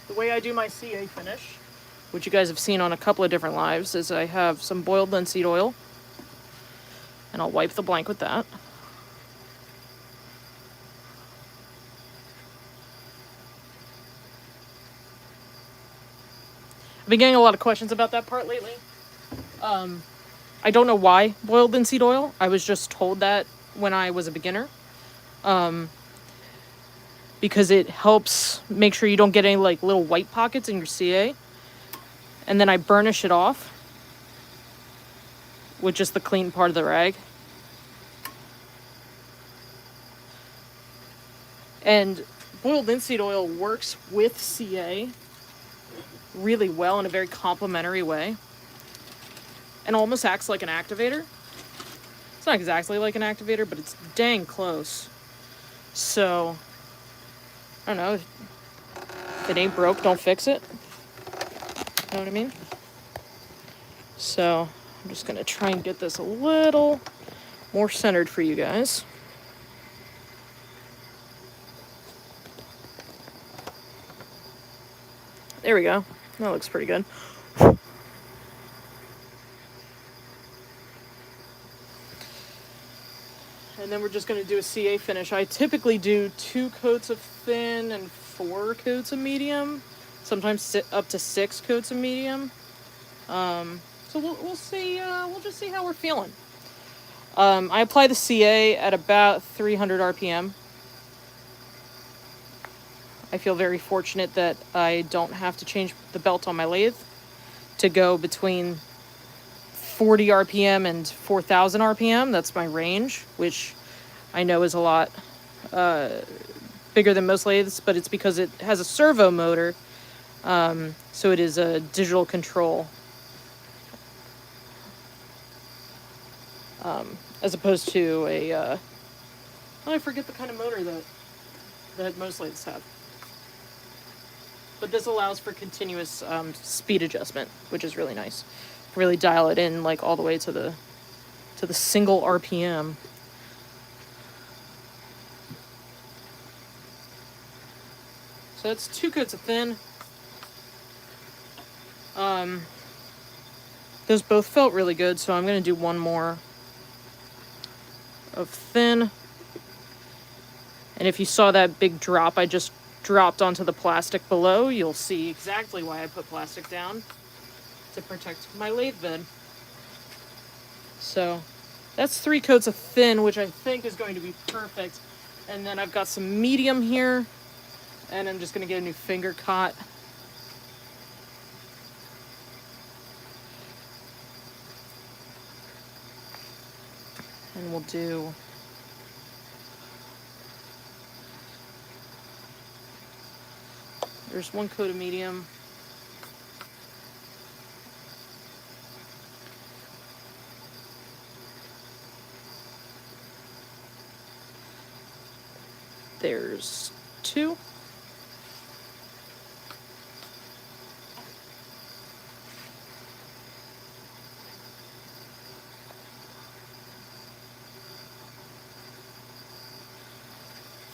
the way I do my CA finish, which you guys have seen on a couple of different lives, is I have some boiled linseed oil, and I'll wipe the blank with that. I've been getting a lot of questions about that part lately. I don't know why boiled linseed oil. I was just told that when I was a beginner. Because it helps make sure you don't get any like little white pockets in your CA. And then I burnish it off with just the clean part of the rag. And boiled linseed oil works with CA really well in a very complementary way. And almost acts like an activator. It's not exactly like an activator, but it's dang close. So, I don't know. If it ain't broke, don't fix it. You know what I mean? So, I'm just going to try and get this a little more centered for you guys. There we go. That looks pretty good. And then we're just going to do a CA finish. I typically do 2 coats of thin and 4 coats of medium. Sometimes up to 6 coats of medium. So we'll see. We'll just see how we're feeling. I apply the CA at about 300 RPM. I feel very fortunate that I don't have to change the belt on my lathe to go between 40 RPM and 4,000 RPM. That's my range, which I know is a lot bigger than most lathes, but it's because it has a servo motor, so it is a digital control, as opposed to a, I forget the kind of motor that most lathes have. But this allows for continuous speed adjustment, which is really nice. Really dial it in like all the way to the single RPM. So that's 2 coats of thin. Those both felt really good, so I'm going to do 1 more of thin. And if you saw that big drop I just dropped onto the plastic below, you'll see exactly why I put plastic down. To protect my lathe bed. So that's 3 coats of thin, which I think is going to be perfect. And then I've got some medium here, and I'm just going to get a new finger cot. And we'll do there's 1 coat of medium. There's 2.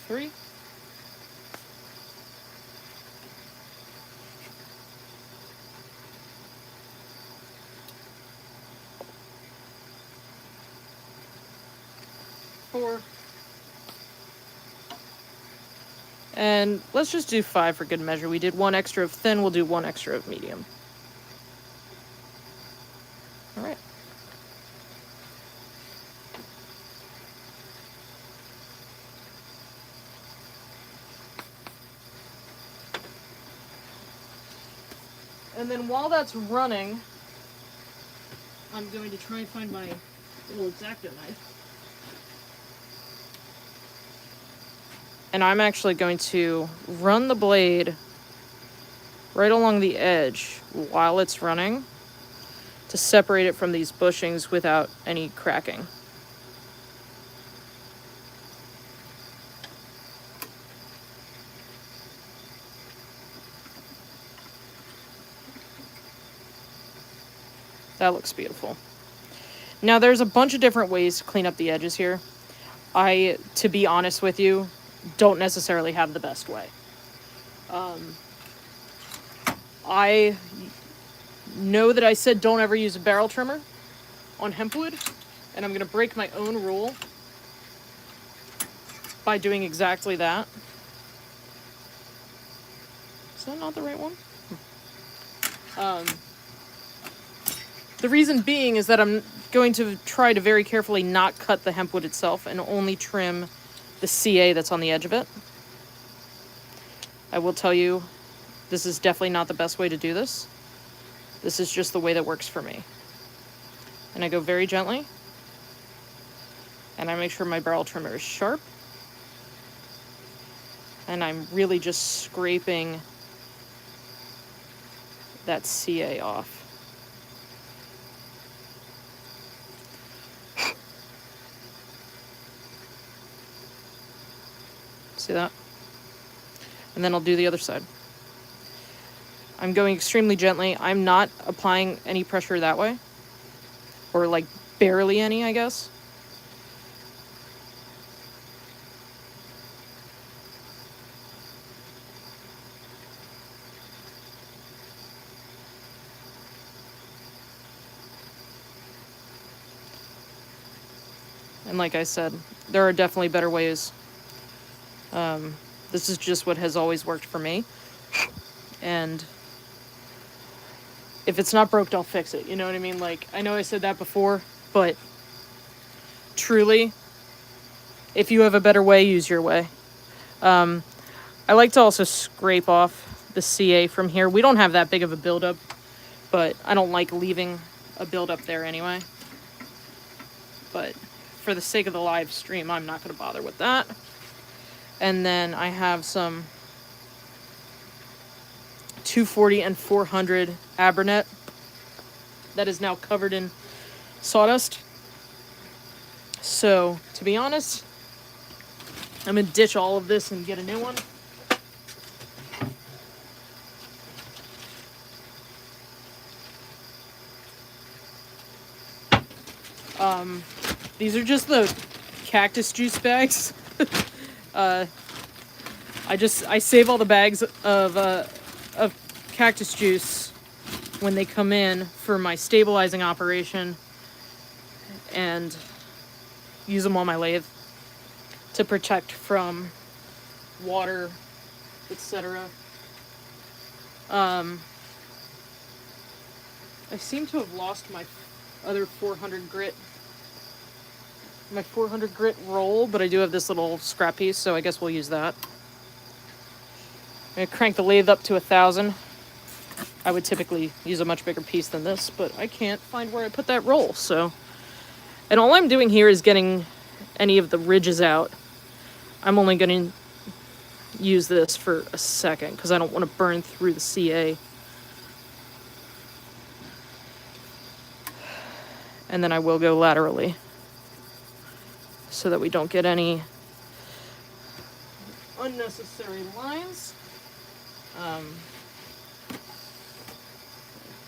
Three. 4. And let's just do 5 for good measure. We did 1 extra of thin, we'll do 1 extra of medium. All right. And then while that's running, I'm going to try and find my little X-Acto knife. And I'm actually going to run the blade right along the edge while it's running to separate it from these bushings without any cracking. That looks beautiful. Now there's a bunch of different ways to clean up the edges here. I, to be honest with you, don't necessarily have the best way. I know that I said don't ever use a barrel trimmer on HempWood, and I'm going to break my own rule by doing exactly that. Is that not the right one? The reason being is that I'm going to try to very carefully not cut the HempWood itself and only trim the CA that's on the edge of it. I will tell you, this is definitely not the best way to do this. This is just the way that works for me. And I go very gently, and I make sure my barrel trimmer is sharp, and I'm really just scraping that CA off. See that? And then I'll do the other side. I'm going extremely gently. I'm not applying any pressure that way. Or like barely any, I guess. And like I said, there are definitely better ways. This is just what has always worked for me. And if it's not broke, don't fix it. You know what I mean? Like, I know I said that before, but truly, if you have a better way, use your way. I like to also scrape off the CA from here. We don't have that big of a buildup, but I don't like leaving a buildup there anyway. But for the sake of the live stream, I'm not going to bother with that. And then I have some 240 and 400 Abernet that is now covered in sawdust. So, to be honest, I'm going to ditch all of this and get a new one. These are just the cactus juice bags. I save all the bags of cactus juice when they come in for my stabilizing operation and use them on my lathe to protect from water, etc. I seem to have lost my other 400 grit roll, but I do have this little scrap piece, so I guess we'll use that. I'm going to crank the lathe up to 1,000. I would typically use a much bigger piece than this, but I can't find where I put that roll, so. And all I'm doing here is getting any of the ridges out. I'm only going to use this for a second, because I don't want to burn through the CA. And then I will go laterally, so that we don't get any unnecessary lines.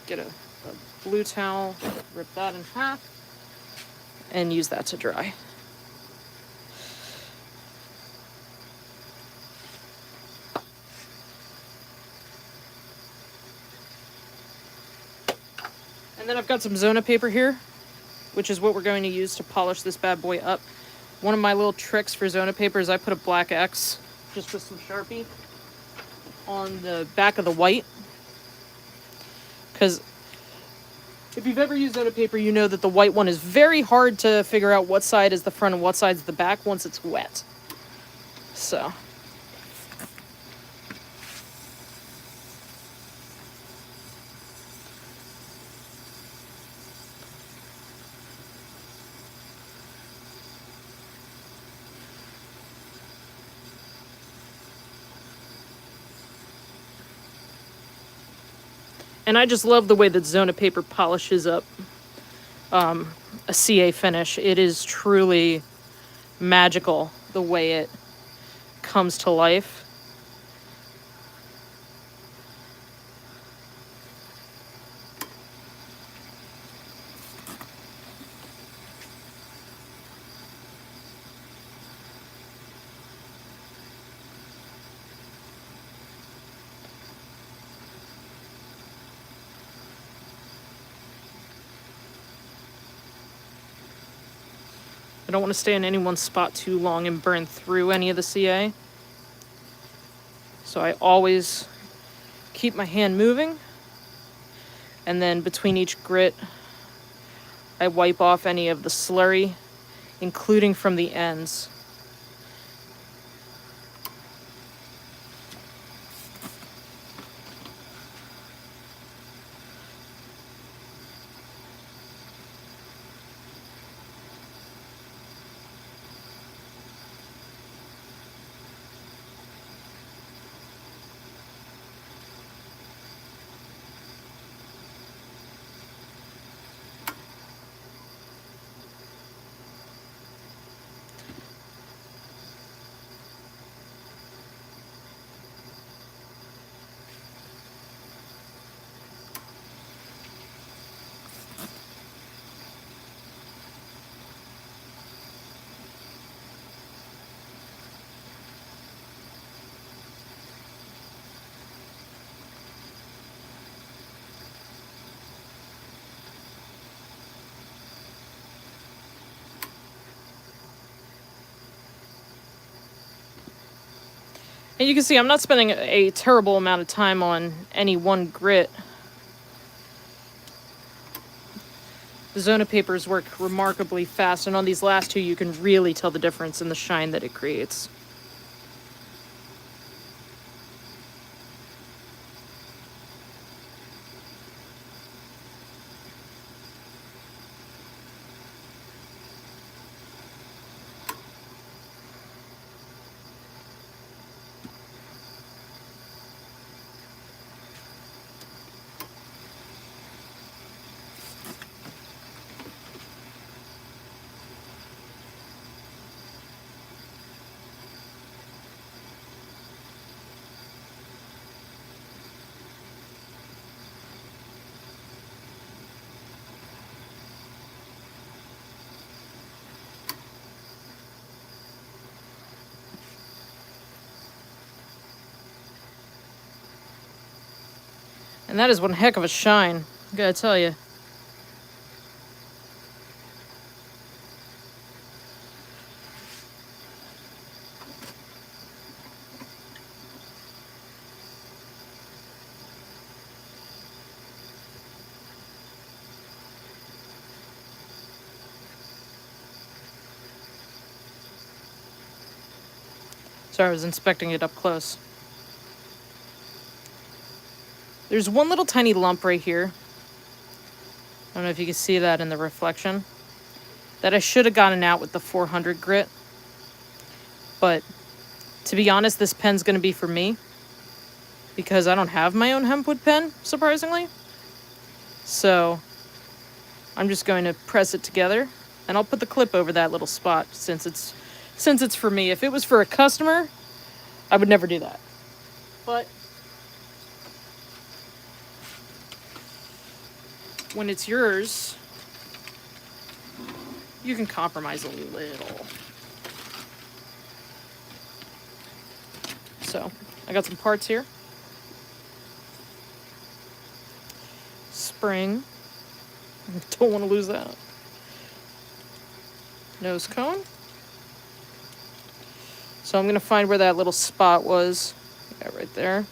Get a blue towel, rip that in half, and use that to dry. And then I've got some Zona paper here, which is what we're going to use to polish this bad boy up. One of my little tricks for Zona paper is I put a black X, just with some Sharpie, on the back of the white. Because if you've ever used Zona paper, you know that the white one is very hard to figure out what side is the front and what side is the back once it's wet. So. And I just love the way that Zona paper polishes up a CA finish. It is truly magical the way it comes to life. I don't want to stay in any one spot too long and burn through any of the CA. So I always keep my hand moving. And then between each grit, I wipe off any of the slurry, including from the ends. And you can see I'm not spending a terrible amount of time on any one grit. The Zona papers work remarkably fast, and on these last two you can really tell the difference in the shine that it creates. And that is one heck of a shine, I gotta tell you. Sorry, I was inspecting it up close. There's one little tiny lump right here. I don't know if you can see that in the reflection. That I should have gotten out with the 400 grit. But to be honest, this pen's going to be for me. Because I don't have my own HempWood pen, surprisingly. So I'm just going to press it together. And I'll put the clip over that little spot since it's for me. If it was for a customer, I would never do that. But when it's yours, you can compromise a little. So, I got some parts here. Spring. Don't want to lose that. Nose cone. So I'm going to find where that little spot was. Yeah, right there.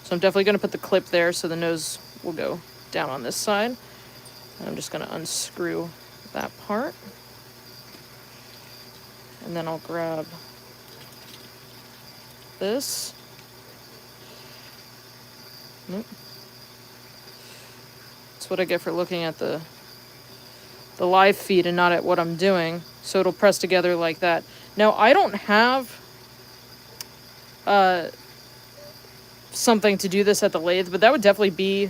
So I'm definitely going to put the clip there so the nose will go down on this side. And I'm just going to unscrew that part. And then I'll grab this. Nope. That's what I get for looking at the live feed and not at what I'm doing. So it'll press together like that. Now, I don't have something to do this at the lathe, but that would definitely be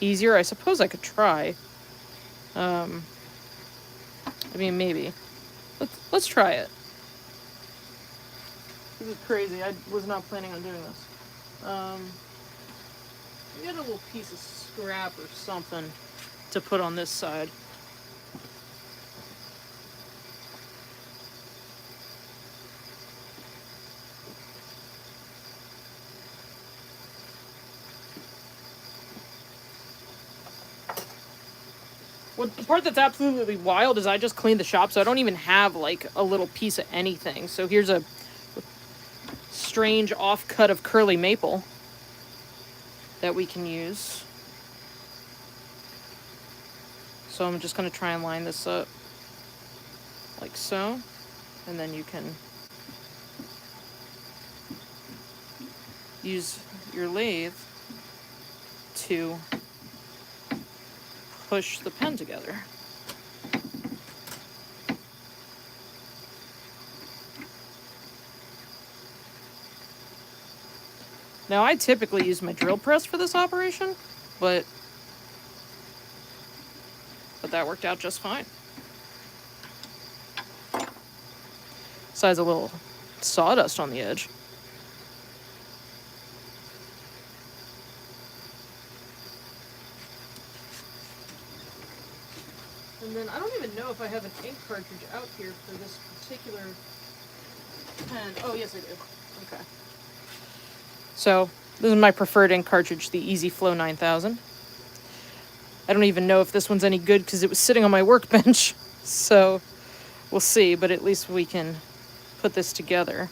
easier. I suppose I could try. I mean, maybe. Let's try it. This is crazy. I was not planning on doing this. Get a little piece of scrap or something to put on this side. What the part that's absolutely wild is I just cleaned the shop, so I don't even have like a little piece of anything. So here's a strange offcut of curly maple that we can use. So I'm just going to try and line this up like so, and then you can use your lathe to push the pen together. Now, I typically use my drill press for this operation, but that worked out just fine. Besides a little sawdust on the edge. And then I don't even know if I have an ink cartridge out here for this particular pen. Oh, yes, I do. Okay. So, this is my preferred ink cartridge, the Easy Flow 9000. I don't even know if this one's any good because it was sitting on my workbench. So, we'll see, but at least we can put this together.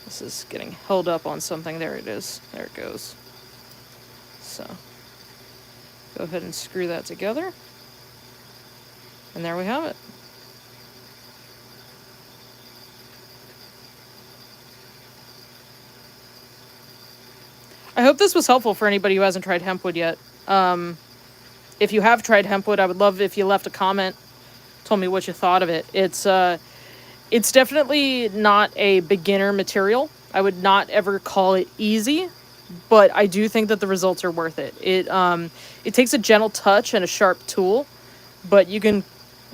This is getting held up on something. There it is. There it goes. So, go ahead and screw that together. And there we have it. I hope this was helpful for anybody who hasn't tried HempWood yet. If you have tried HempWood, I would love if you left a comment, told me what you thought of it. It's definitely not a beginner material. I would not ever call it easy, but I do think that the results are worth it. It takes a gentle touch and a sharp tool, but you can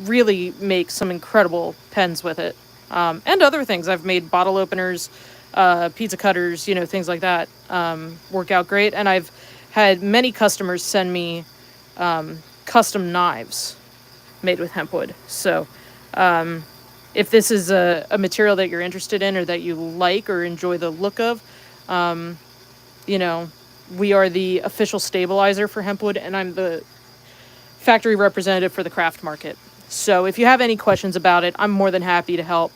really make some incredible pens with it. And other things. I've made bottle openers, pizza cutters, things like that work out great. And I've had many customers send me custom knives made with HempWood. So if this is a material that you're interested in or that you like or enjoy the look of, we are the official stabilizer for HempWood, and I'm the factory representative for the craft market. So if you have any questions about it, I'm more than happy to help.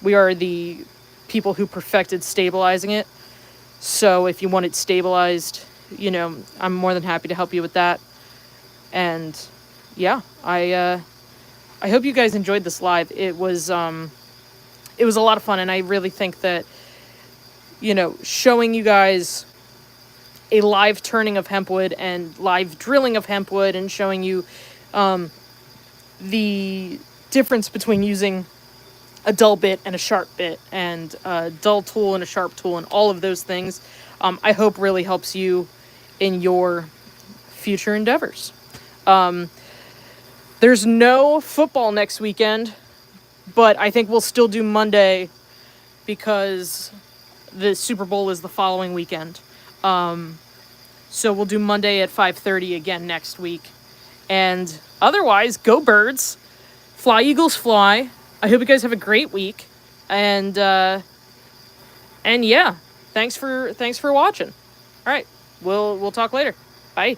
We are the people who perfected stabilizing it. So if you want it stabilized, I'm more than happy to help you with that. And yeah, I hope you guys enjoyed this live. It was a lot of fun, and I really think that, showing you guys a live turning of HempWood and live drilling of HempWood and showing you the difference between using a dull bit and a sharp bit and a dull tool and a sharp tool and all of those things, I hope really helps you in your future endeavors. There's no football next weekend, but I think we'll still do Monday because the Super Bowl is the following weekend. So we'll do Monday at 5:30 again next week. And otherwise, go Birds. Fly, Eagles, fly. I hope you guys have a great week. And yeah, thanks for watching. All right, we'll talk later. Bye.